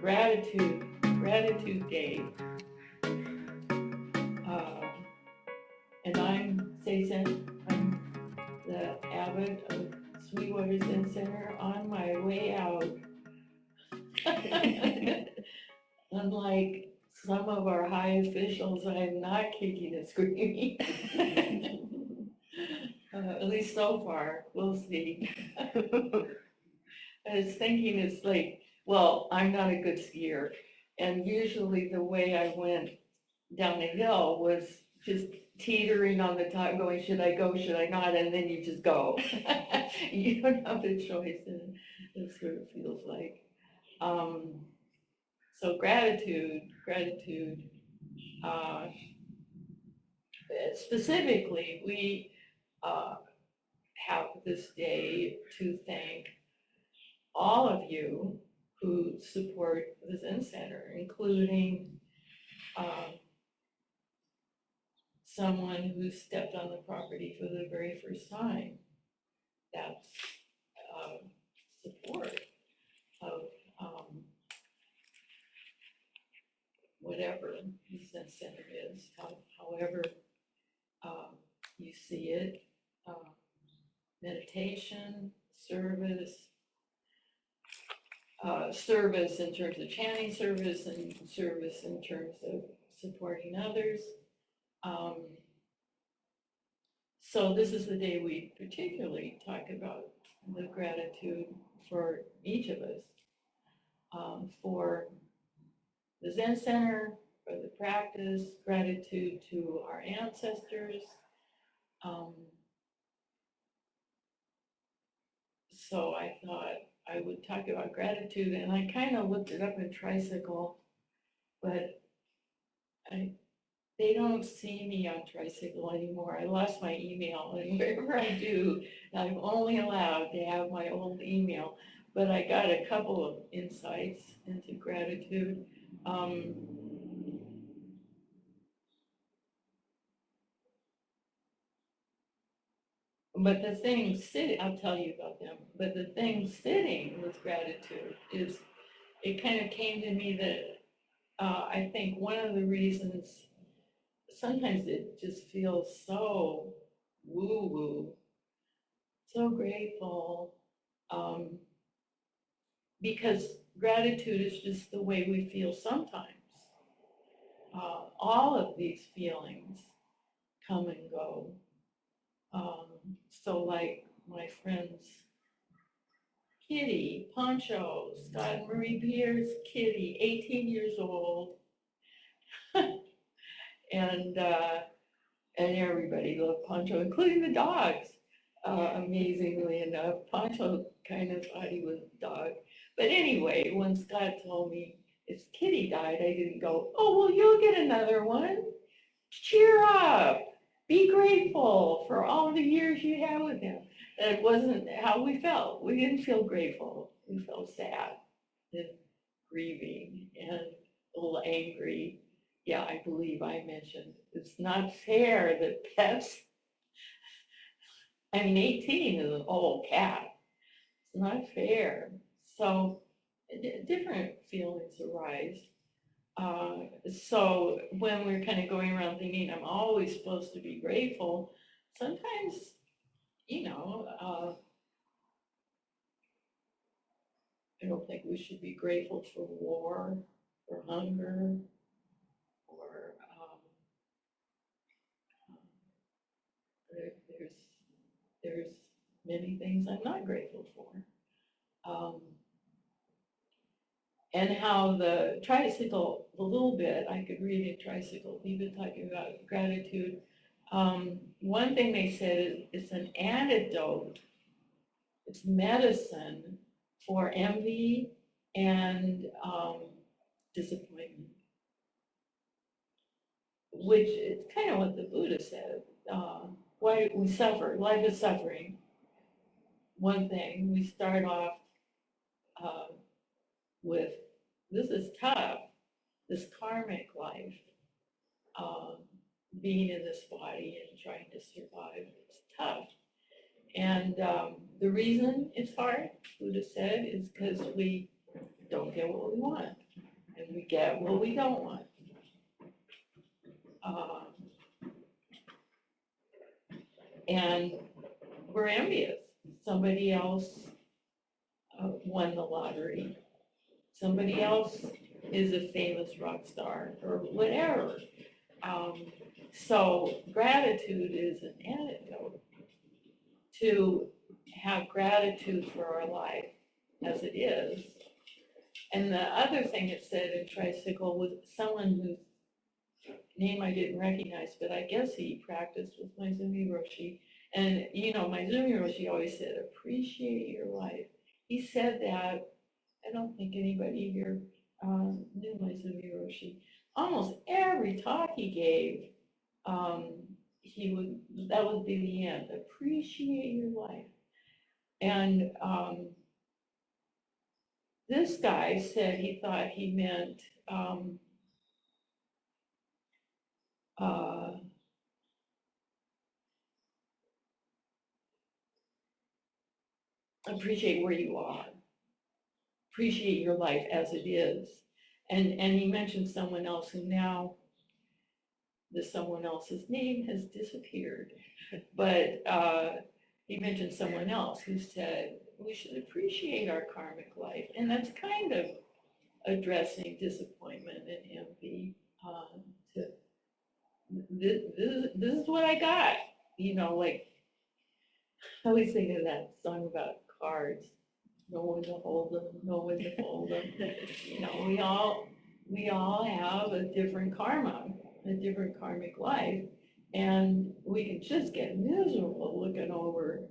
gratitude day. Uh, and I'm Seisen. I'm the abbot of Sweetwater Zen Center on my way out. Unlike some of our high officials, I'm not kicking and screaming. At least so far, we'll see. I was thinking it's like, well, I'm not a good skier. And usually the way I went down the hill was just teetering on the top, going, should I go, should I not? And then you just go. You don't have a choice, and that's what it feels like. Um, so gratitude. Uh, Specifically, we uh, have this day to thank all of you who support the Zen Center, including um, someone who stepped on the property for the very first time. That's support of whatever the Zen Center is, however um, you see it. Um, Meditation, service in terms of chanting service, and service in terms of supporting others. Um, so this is the day we particularly talk about the gratitude for each of us, for the Zen Center, for the practice, gratitude to our ancestors. Um, so I thought I would talk about gratitude, and I kind of looked it up in Tricycle, but I they don't see me on Tricycle anymore. I lost my email, and wherever I do, I'm only allowed to have my old email. But I got a couple of insights into gratitude. Um, but the thing sitting, I'll tell you about them. But the thing sitting with gratitude is, it kind of came to me that I think one of the reasons sometimes it just feels so woo woo, so grateful, um, because gratitude is just the way we feel sometimes. All of these feelings come and go. Um, so, like my friends Kitty, Poncho, Scott and Marie Pierce, Kitty, 18 years old, and uh, and everybody loved Poncho, including the dogs. Amazingly enough, Poncho kind of thought he was a dog. But anyway, when Scott told me his kitty died, I didn't go, oh, well, you'll get another one. Cheer up. Be grateful for all the years you had with him. That wasn't how we felt. We didn't feel grateful. We felt sad and grieving and a little angry. Yeah, I believe I mentioned it's not fair that pets, I mean, 18 is an old cat. It's not fair. So different feelings arise. So when we're kind of going around thinking I'm always supposed to be grateful, sometimes, I don't think we should be grateful for war, for hunger, or there's there's many things I'm not grateful for. Um, and how the tricycle, a little bit, I could read in Tricycle, we've been talking about gratitude. One thing they said is it's an antidote, it's medicine for envy and disappointment, which is kind of what the Buddha said. Why we suffer, life is suffering. One thing, we start off uh, with this is tough, this karmic life, um, being in this body and trying to survive. It's tough. And the reason it's hard, Buddha said, is because we don't get what we want. and we get what we don't want. And we're envious. Somebody else won the lottery. Somebody else is a famous rock star or whatever. So gratitude is an antidote to have gratitude for our life as it is. And the other thing it said in Tricycle was someone whose name I didn't recognize, but I guess he practiced with Maizumi Roshi. And Maizumi Roshi always said, appreciate your life. He said that, I don't think anybody here knew Maizumi Roshi. Almost every talk he gave, that would be the end, appreciate your life. And this guy said he thought he meant appreciate where you are, appreciate your life as it is. And he mentioned someone else who now, someone else's name has disappeared. But he mentioned someone else who said, we should appreciate our karmic life. And that's kind of addressing disappointment and envy. This is what I got. Like, I always think of that song about cards. Know when to hold them, know when to fold them. We all have a different karma, a different karmic life, and we can just get miserable looking over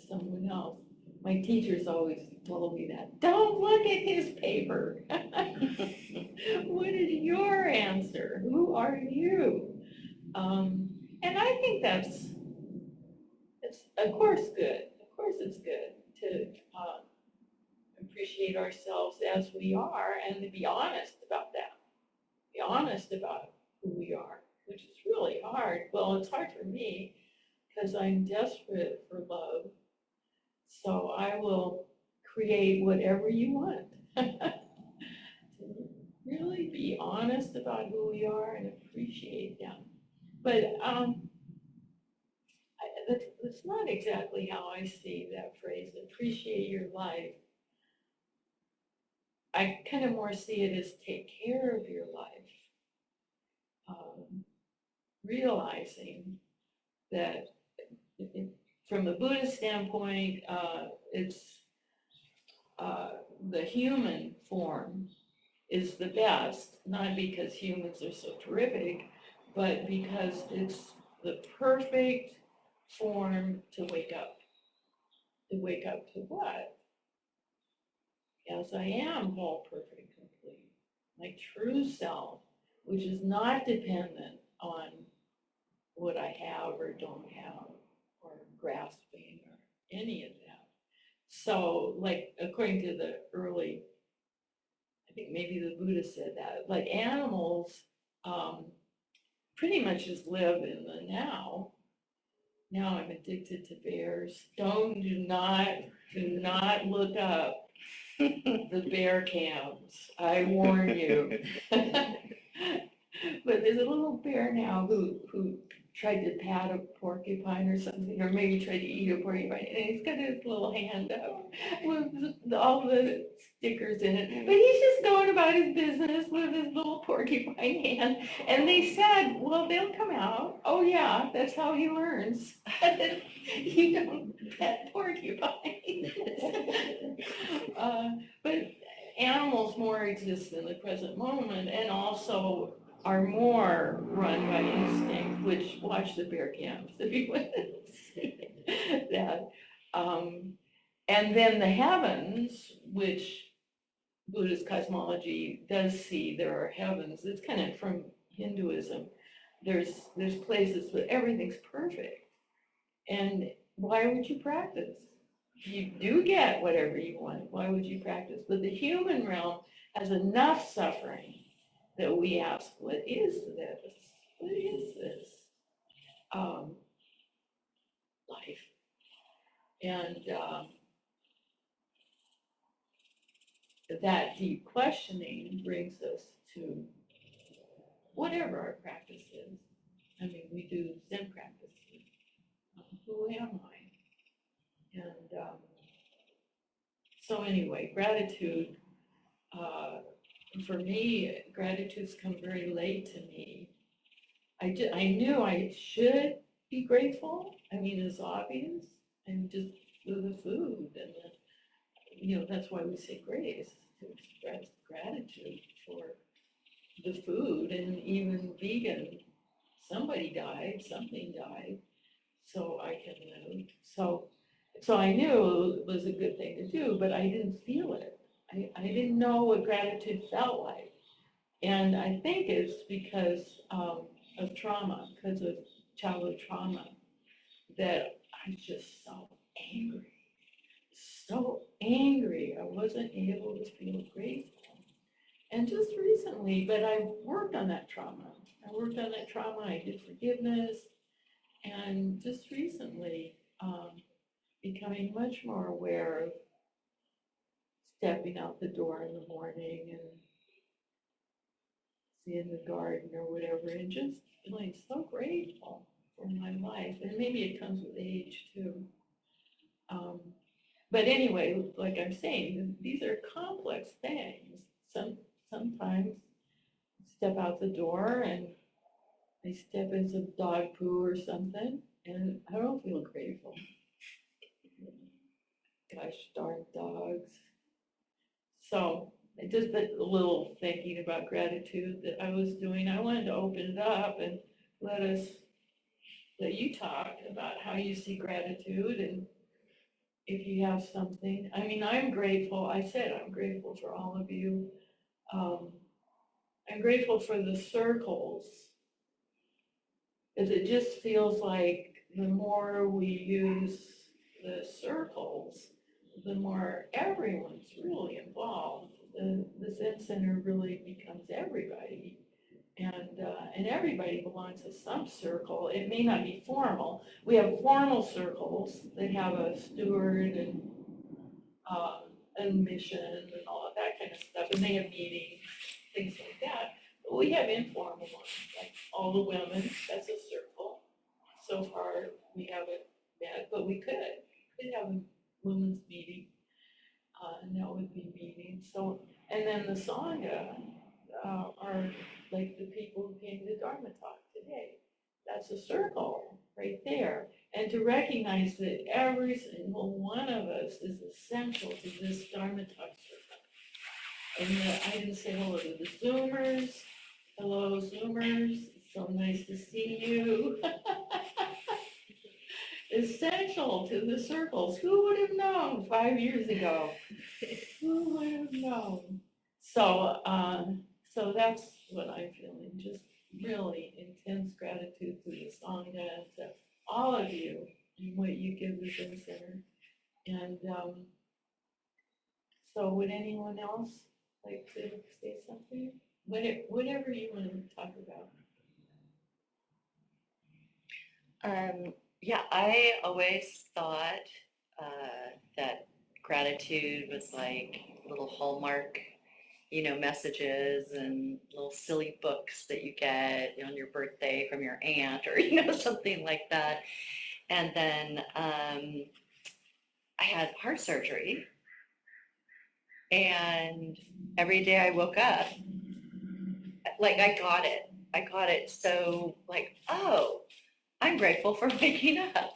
someone else. My teachers always told me that. Don't look at his paper. What is your answer? Who are you? And I think it's of course good. Of course it's good to appreciate ourselves as we are and to be honest about that. Be honest about who we are, which is really hard. Well, it's hard for me because I'm desperate for love. So I will create whatever you want. To really be honest about who we are and appreciate them. But that's not exactly how I see that phrase, appreciate your life. I kind of more see it as take care of your life. Realizing that from the Buddhist standpoint, it's the human form is the best, not because humans are so terrific, but because it's the perfect form to wake up. To wake up to what? As I am whole, perfect, complete. My true self, which is not dependent on what I have or don't have, or grasping, or any of that. So, like, according to the early, I think maybe the Buddha said that, like animals pretty much just live in the now. Now I'm addicted to bears. Do not look up the bear cams. I warn you. But there's a little bear now who tried to pat a porcupine or something, or maybe tried to eat a porcupine, and he's got his little hand up with all the stickers in it. But he's just going about his business with his little porcupine hand. And they said, well, they'll come out. Oh yeah, that's how he learns. You don't pet porcupines. But animals more exist in the present moment, and also are more run by instinct, which watch the bear camps if you want to see that. And then the heavens, which Buddhist cosmology does see there are heavens. It's kind of from Hinduism. There's places where everything's perfect. And why would you practice? You do get whatever you want. Why would you practice? But the human realm has enough suffering that we ask, what is this? What is this life? And that deep questioning brings us to whatever our practice is. I mean, we do Zen practices. Who am I? And so anyway, gratitude, uh, for me, gratitude's come very late to me. I knew I should be grateful. I mean, it's obvious. And just for the food and that's why we say grace, to express gratitude for the food and even vegan. Somebody died, something died, so I can live. So I knew it was a good thing to do, but I didn't feel it. I didn't know what gratitude felt like. And I think it's because of trauma, because of childhood trauma, that I'm just angry, so angry. I wasn't able to feel grateful. And just recently, but I worked on that trauma. I did forgiveness, and just recently, becoming much more aware of stepping out the door in the morning and seeing the garden or whatever, and just feeling so grateful for my life. And maybe it comes with age too. Um, but anyway, like I'm saying, these are complex things. Sometimes step out the door and I step in some dog poo or something, and I don't feel grateful. Gosh darn dogs. So I just did a little thinking about gratitude that I was doing. I wanted to open it up and let you talk about how you see gratitude and if you have something. I mean, I'm grateful. I said I'm grateful for all of you. Um, I'm grateful for the circles, because it just feels like the more we use the circles, the more everyone's really involved. The Zen Center really becomes everybody, and everybody belongs to some circle. It may not be formal. We have formal circles that have a steward and mission and all of that kind of stuff, and they have meetings, things like that. But we have informal ones, like all the women. That's a circle. So far, we haven't met, but we could have a women's meeting, and that would be meeting. So, and then the Sangha are like the people who came to Dharma talk today. That's a circle right there. And to recognize that every single one of us is essential to this Dharma talk circle. And I didn't say hello to the Zoomers. Hello, Zoomers. It's so nice to see you. Essential to the circles. Who would have known 5 years ago? Who would have known? So, so that's what I'm feeling. Just really intense gratitude to the Sangha and to all of you and what you give the Zen Center. And so, would anyone else like to say something? Whatever you want to talk about. Yeah, I always thought that gratitude was like little Hallmark, messages and little silly books that you get on your birthday from your aunt or, something like that. And then I had heart surgery, and every day I woke up, like I got it. I got it. So, like, oh, I'm grateful for waking up.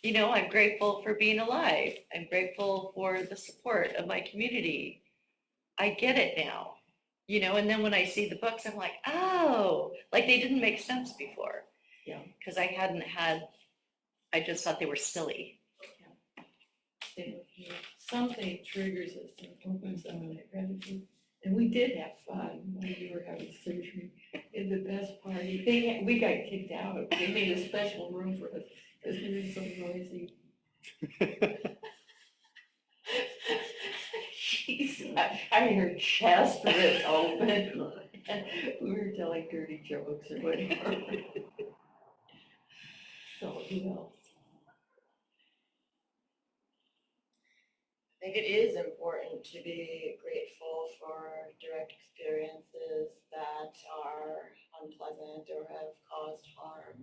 I'm grateful for being alive. I'm grateful for the support of my community. I get it now, and then when I see the books, I'm like, oh, like they didn't make sense before. Yeah. Because I just thought they were silly. Yeah. Something triggers us and opens up that gratitude. And we did have fun when you were having surgery. In the best party, we got kicked out. They made a special room for us because we were so noisy. She's having her chest ripped open. And we were telling dirty jokes or whatever. So who else? think it is important to be grateful for direct experiences that are unpleasant or have caused harm,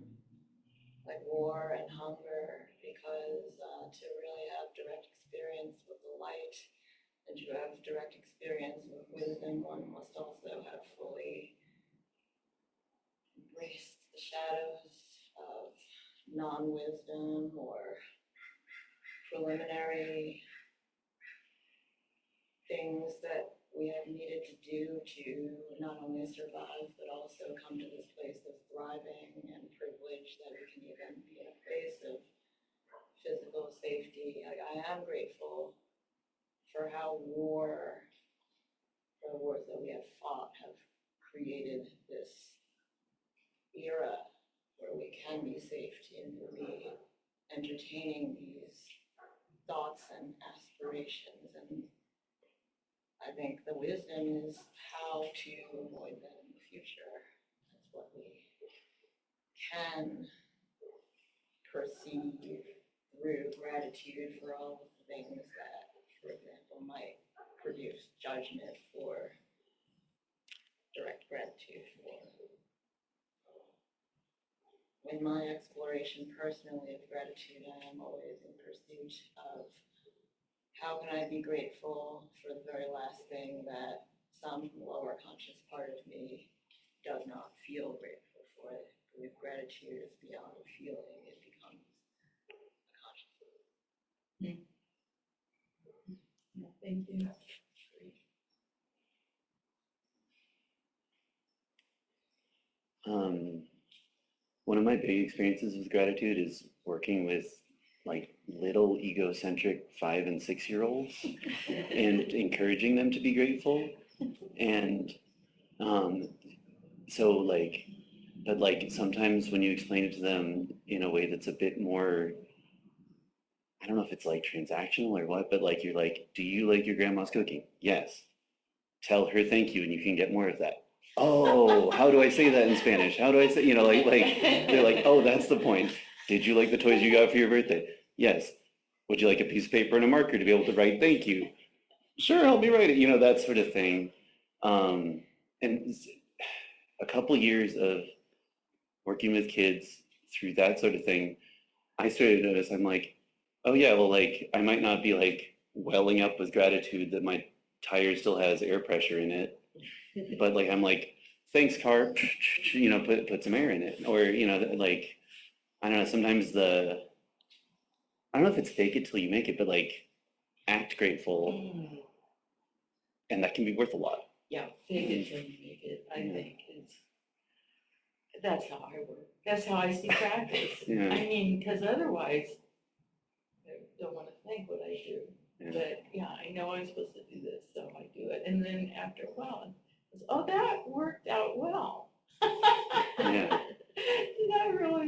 like war and hunger, because to really have direct experience with the light and to have direct experience with wisdom, one must also have fully embraced the shadows of non-wisdom or preliminary things that we have needed to do to not only survive, but also come to this place of thriving and privilege that we can even be in a place of physical safety. I am grateful for how the wars that we have fought have created this era where we can be safe and be entertaining these thoughts and aspirations. And I think the wisdom is how to avoid them in the future. That's what we can perceive through gratitude for all of the things that, for example, might produce judgment or direct gratitude for. In my exploration personally of gratitude, I am always in pursuit of how can I be grateful for the very last thing that some lower conscious part of me does not feel grateful for it. If gratitude is beyond a feeling, it becomes a consciousness. Thank you. One of my big experiences with gratitude is working with like little egocentric 5 and 6 year olds and encouraging them to be grateful. And so like, but like sometimes when you explain it to them in a way that's a bit more, I don't know if it's like transactional or what, but like you're like, do you like your grandma's cooking? Yes. Tell her thank you and you can get more of that. Oh, how do I say that in Spanish? How do I say, like they're like, oh, that's the point. Did you like the toys you got for your birthday? Yes. Would you like a piece of paper and a marker to be able to write thank you? Sure, help me write it, that sort of thing. And a couple years of working with kids through that sort of thing, I started to notice I'm like, oh yeah, well, like I might not be like welling up with gratitude that my tire still has air pressure in it, but like I'm like, thanks car, put some air in it, or like I don't know. Sometimes I don't know if it's fake it till you make it, but like act grateful, and that can be worth a lot. Yeah, fake it till you make it, I think that's how I work. That's how I see practice. Yeah. I mean, because otherwise, I don't want to think what I do. Yeah. But yeah, I know I'm supposed to do this, so I do it. And then after a while, it's, oh, that worked out well. Yeah. That really